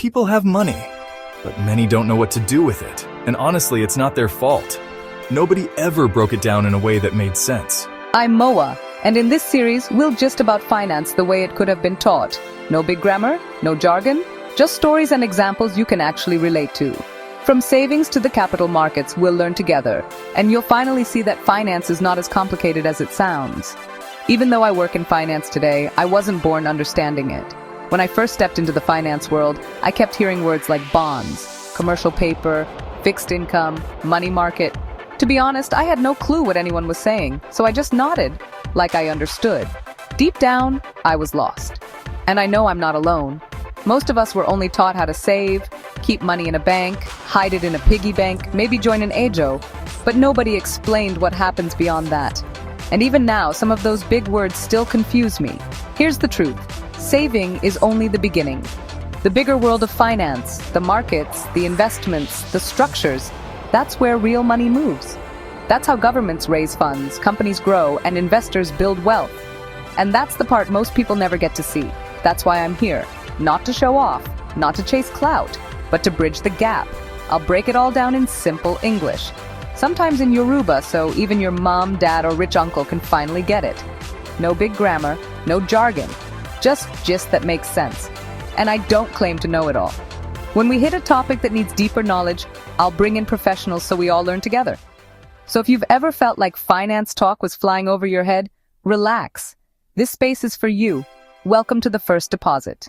People have money, but many don't know what to do with it. And honestly, it's not their fault. Nobody ever broke it down in a way that made sense. I'm Moa, and in this series, we'll just about finance the way it could have been taught. No big grammar, no jargon, just stories and examples you can actually relate to. From savings to the capital markets, we'll learn together, and you'll finally see that finance is not as complicated as it sounds. Even though I work in finance today, I wasn't born understanding it. When I first stepped into the finance world, I kept hearing words like bonds, commercial paper, fixed income, money market. To be honest, I had no clue what anyone was saying, so I just nodded, like I understood. Deep down, I was lost. And I know I'm not alone. Most of us were only taught how to save, keep money in a bank, hide it in a piggy bank, maybe join an AJO, but nobody explained what happens beyond that. And even now, some of those big words still confuse me. Here's the truth. Saving is only the beginning. The bigger world of finance, the markets, the investments, the structures, that's where real money moves. That's how governments raise funds, companies grow, and investors build wealth. And that's the part most people never get to see. That's why I'm here. Not to show off, not to chase clout, but to bridge the gap. I'll break it all down in simple English. Sometimes in Yoruba, so even your mom, dad, or rich uncle can finally get it. No big grammar, no jargon, just gist that makes sense. And I don't claim to know it all. When we hit a topic that needs deeper knowledge, I'll bring in professionals so we all learn together. So if you've ever felt like finance talk was flying over your head, relax. This space is for you. Welcome to the first deposit.